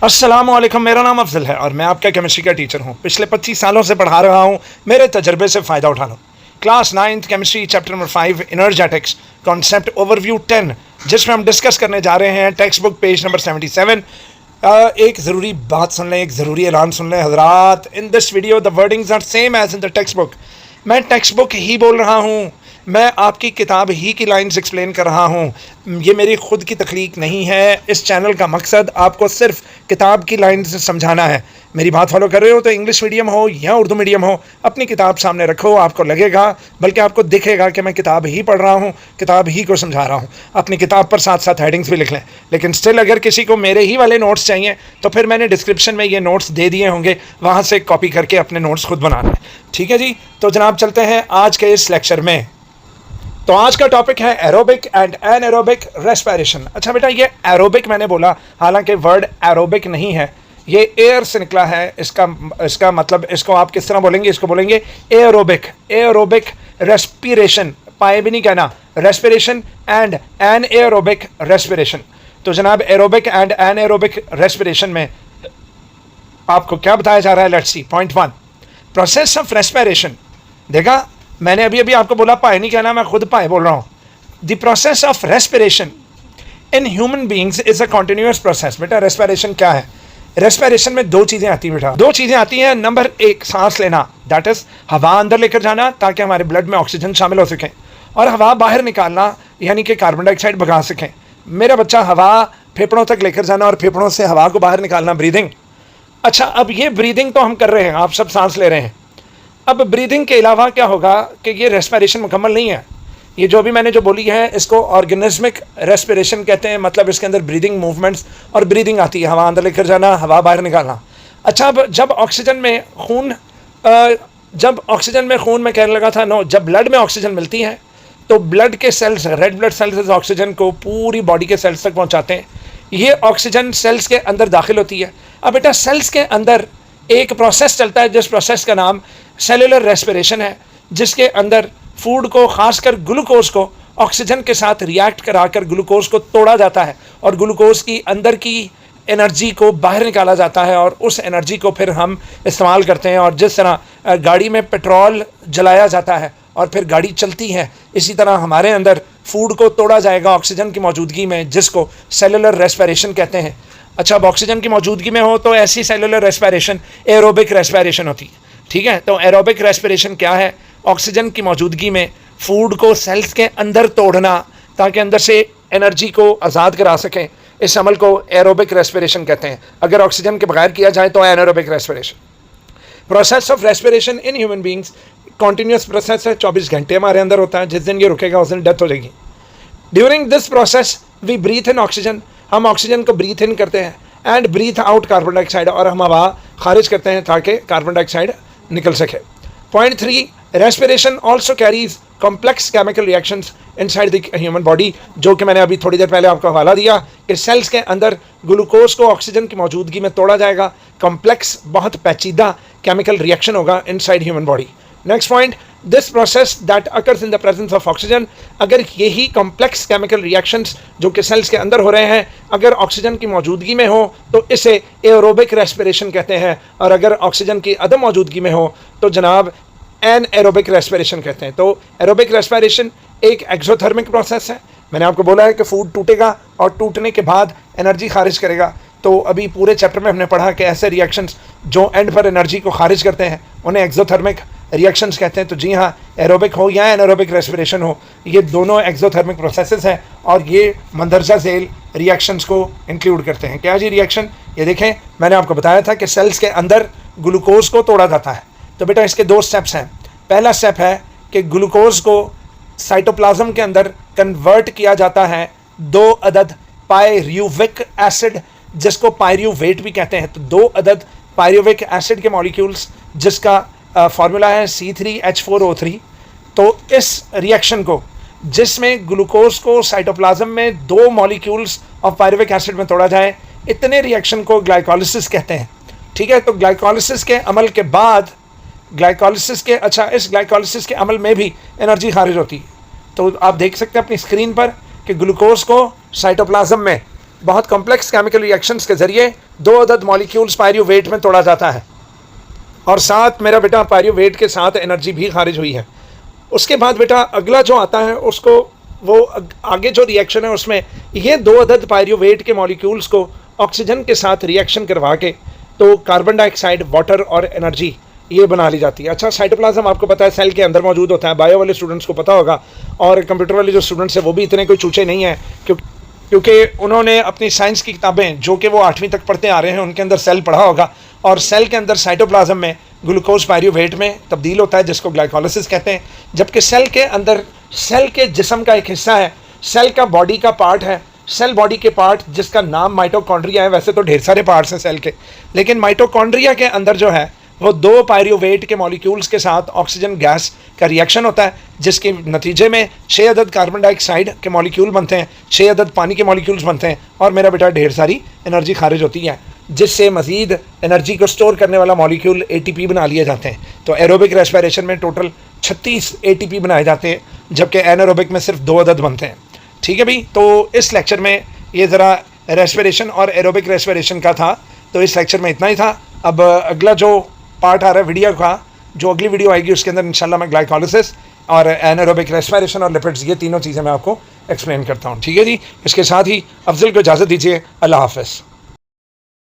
अस्सलामुअलैकुम, मेरा नाम अफजल है और मैं आपका केमिस्ट्री का टीचर हूँ। पिछले 25 सालों से पढ़ा रहा हूँ। मेरे तजर्बे से फ़ायदा उठा लो। Class 9th chemistry chapter number 5 energetics concept overview 10, जिसमें हम डिस्कस करने जा रहे हैं टेक्स्ट बुक पेज नंबर 77। एक ज़रूरी बात सुन लें, एक ज़रूरी ऐलान सुन लें हजरात। In this video the wordings are same as in the text book. मैं टेक्स्ट बुक ही बोल रहा हूँ, मैं आपकी किताब ही की लाइन्स एक्सप्लेन कर रहा हूँ। ये मेरी खुद की तख्लीक नहीं है। इस चैनल का मकसद आपको सिर्फ किताब की लाइन्स समझाना है। मेरी बात फॉलो कर रहे हो तो इंग्लिश मीडियम हो या उर्दू मीडियम हो, अपनी किताब सामने रखो। आपको लगेगा, बल्कि आपको दिखेगा कि मैं किताब ही पढ़ रहा हूँ, किताब ही को समझा रहा हूँ। अपनी किताब पर साथ साथ हेडिंग्स भी लिख लें। लेकिन स्टिल अगर किसी को मेरे ही वाले नोट्स चाहिए तो फिर मैंने डिस्क्रिप्शन में ये नोट्स दे दिए होंगे, वहाँ से कॉपी करके अपने नोट्स खुद बनाना है। ठीक है जी, तो जनाब चलते हैं आज के इस लेक्चर में। तो आज का टॉपिक है एरोबिक एंड एनएरोबिक रेस्पिरेशन। अच्छा बेटा, ये एरोबिक मैंने बोला, हालांकि वर्ड एरोबिक नहीं है, ये एयर से निकला है। इसका मतलब, इसको आप किस तरह बोलेंगे? इसको बोलेंगे एरोबिक। एरोबिक रेस्पिरेशन, पाए भी नहीं कहना, respiration and anaerobic respiration. तो जनाब एरोबिक एंड एनएरोबिक रेस्पिरेशन में आपको क्या बताया जा रहा है? Let's see. Point 1, process of respiration. देखा, मैंने अभी आपको बोला पाए नहीं कहना, मैं खुद पाए बोल रहा हूँ। The process of respiration in human beings is a continuous process. बेटा रेस्पिरेशन क्या है? रेस्पिरेशन में दो चीज़ें आती हैं बेटा, दो चीज़ें आती हैं। नंबर 1 सांस लेना, दैट इज हवा अंदर लेकर जाना ताकि हमारे ब्लड में ऑक्सीजन शामिल हो सके, और हवा बाहर निकालना यानी कि कार्बन डाइऑक्साइड भगा सकें। मेरा बच्चा, हवा फेफड़ों तक लेकर जाना और फेफड़ों से हवा को बाहर निकालना, ब्रीदिंग। अच्छा, अब ये ब्रीदिंग तो हम कर रहे हैं, आप सब सांस ले रहे हैं। अब ब्रीदिंग के अलावा क्या होगा कि ये रेस्पिरेशन मुकम्मल नहीं है। ये जो भी मैंने जो बोली है इसको ऑर्गेनिज्मिक रेस्पिरेशन कहते हैं। मतलब इसके अंदर ब्रीदिंग मूवमेंट्स और ब्रीदिंग आती है, हवा अंदर लेकर जाना, हवा बाहर निकालना। अच्छा, अब जब ऑक्सीजन में खून में कहने लगा था, नो, जब ब्लड में ऑक्सीजन मिलती है तो ब्लड के cells, red blood cells oxygen को पूरी बॉडी के सेल्स तक पहुँचाते हैं। ये ऑक्सीजन सेल्स के अंदर दाखिल होती है। अब बेटा सेल्स के अंदर एक प्रोसेस चलता है, जिस प्रोसेस का नाम सेलुलर रेस्पिरेशन है, जिसके अंदर फूड को, खासकर ग्लूकोज को, ऑक्सीजन के साथ रिएक्ट कराकर ग्लूकोज को तोड़ा जाता है और ग्लूकोज की अंदर की एनर्जी को बाहर निकाला जाता है और उस एनर्जी को फिर हम इस्तेमाल करते हैं। और जिस तरह गाड़ी में पेट्रोल जलाया जाता है और फिर गाड़ी चलती है, इसी तरह हमारे अंदर फूड को तोड़ा जाएगा ऑक्सीजन की मौजूदगी में, जिसको सेलुलर रेस्पिरेशन कहते हैं। अच्छा, अब ऑक्सीजन की मौजूदगी में हो तो ऐसी सेलुलर रेस्पिरेशन एरोबिक रेस्पिरेशन होती है। ठीक है, तो एरोबिक रेस्पिरेशन क्या है? ऑक्सीजन की मौजूदगी में फूड को सेल्स के अंदर तोड़ना ताकि अंदर से एनर्जी को आज़ाद करा सकें, इस अमल को एरोबिक रेस्पिरेशन कहते हैं। अगर ऑक्सीजन के बगैर किया जाए तो anaerobic respiration. Process of respiration in human beings continuous process है, 24 घंटे हमारे अंदर होता है। जिस दिन ये रुकेगा उस दिन डेथ हो जाएगी। During this process we breathe in oxygen, हम ऑक्सीजन को ब्रीथ इन करते हैं, and breathe out carbon dioxide, और हम हवा खारिज करते हैं ताकि कार्बन डाइऑक्साइड निकल सके। Point 3, respiration also carries complex chemical reactions inside the human body, जो कि मैंने अभी थोड़ी देर पहले आपको हवाला दिया कि सेल्स के अंदर ग्लूकोज को ऑक्सीजन की मौजूदगी में तोड़ा जाएगा। कॉम्प्लेक्स, बहुत पेचीदा केमिकल रिएक्शन होगा inside human body. Next point, this process that occurs in the presence of oxygen, अगर यही कॉम्प्लेक्स केमिकल रिएक्शंस जो कि सेल्स के अंदर हो रहे हैं अगर ऑक्सीजन की मौजूदगी में हो तो इसे एरोबिक रेस्पिरेशन कहते हैं, और अगर ऑक्सीजन की अदम मौजूदगी में हो तो जनाब एन एरोबिक रेस्पिरेशन कहते हैं। तो एरोबिक रेस्पिरेशन एक एक्सोथर्मिक प्रोसेस है। मैंने आपको बोला है कि फूड टूटेगा और टूटने के बाद एनर्जी खारिज करेगा। तो अभी पूरे चैप्टर में हमने पढ़ा कि ऐसे रिएक्शंस जो एंड पर एनर्जी को खारिज करते हैं उन्हें एक्सोथर्मिक रिएक्शंस कहते हैं। तो जी हाँ, एरोबिक हो या एनारोबिक रेस्पिरेशन हो, ये दोनों एक्सोथर्मिक प्रोसेसेस हैं और ये मंदरजा झेल रिएक्शंस को इंक्लूड करते हैं। क्या जी रिएक्शन? ये देखें, मैंने आपको बताया था कि सेल्स के अंदर ग्लूकोज को तोड़ा जाता है। तो बेटा इसके 2 स्टेप्स हैं। पहला स्टेप है कि ग्लूकोज को साइटोप्लाज्म के अंदर कन्वर्ट किया जाता है 2 अदद पायरुविक एसिड, जिसको पायरुवेट भी कहते हैं। तो 2 अदद पायरुविक एसिड के मॉलिक्यूल्स, जिसका फार्मूला है C3H4O3। तो इस रिएक्शन को, जिसमें ग्लूकोज को साइटोप्लाज्म में 2 मॉलिक्यूल्स ऑफ पायरुविक एसिड में तोड़ा जाए, इतने रिएक्शन को ग्लाइकोलिसिस कहते हैं। ठीक है, तो ग्लाइकोलिसिस के अमल के बाद इस ग्लाइकोलिसिस के अमल में भी एनर्जी खारिज होती है। तो आप देख सकते हैं अपनी स्क्रीन पर कि ग्लूकोज को साइटोप्लाज्म में बहुत कॉम्प्लेक्स केमिकल रिएक्शंस के ज़रिए 2 अदद मॉलिक्यूल्स पायरूवेट में तोड़ा जाता है और साथ मेरा बेटा पायरूवेट के साथ एनर्जी भी खारिज हुई है। उसके बाद बेटा अगला जो आता है उसको वो आगे जो रिएक्शन है उसमें ये 2 अदद पायरूवेट के मॉलिक्यूल्स को ऑक्सीजन के साथ रिएक्शन करवा के तो कार्बन डाइऑक्साइड, वाटर और एनर्जी ये बना ली जाती है। अच्छा, साइटोप्लाज्म आपको पता है सेल के अंदर मौजूद होता है, बायो वाले स्टूडेंट्स को पता होगा और कंप्यूटर वाले जो स्टूडेंट्स हैं वो भी इतने कोई चूचे नहीं हैं क्योंकि उन्होंने अपनी साइंस की किताबें जो कि वो 8वीं तक पढ़ते आ रहे हैं उनके अंदर सेल पढ़ा होगा। और सेल के अंदर साइटोप्लाज्म में ग्लूकोज पायरूवेट में तब्दील होता है जिसको ग्लाइकोलिसिस कहते हैं, जबकि सेल के अंदर सेल के जिस्म का एक हिस्सा है, सेल का बॉडी का पार्ट है, सेल बॉडी के पार्ट जिसका नाम माइटोकॉन्ड्रिया है। वैसे तो ढेर सारे पार्ट्स हैं सेल के, लेकिन माइटोकॉन्ड्रिया के अंदर जो है वो 2 पायरूवेट के मॉलिक्यूल्स के साथ ऑक्सीजन गैस का रिएक्शन होता है जिसके नतीजे में 6 अदद कार्बन डाइऑक्साइड के मॉलिक्यूल बनते हैं, 6 अदद पानी के मॉलिक्यूल्स बनते हैं और मेरा बेटा ढेर सारी एनर्जी खारिज होती है जिससे मज़ीद एनर्जी को स्टोर करने वाला मॉलिक्यूल ATP बना लिए जाते हैं। तो एरोबिक रेस्पिरेशन में टोटल 36 ATP बनाए जाते हैं जबकि एनारोबिक में सिर्फ 2 अदद बनते हैं। ठीक है भाई, तो इस लेक्चर में ये ज़रा रेस्पिरेशन और एरोबिक रेस्पिरेशन का था, तो इस लेक्चर में इतना ही था। अब अगला जो पार्ट आ रहा है वीडियो का, जो अगली वीडियो आएगी उसके अंदर इंशाल्लाह मैं ग्लाइकोलिसिस और एनारोबिक रेस्पिरेशन और लिपिड्स ये तीनों चीज़ें मैं आपको एक्सप्लेन करता हूँ। ठीक है जी, इसके साथ ही अफजल को इजाज़त दीजिए। अल्लाह हाफ़िज़।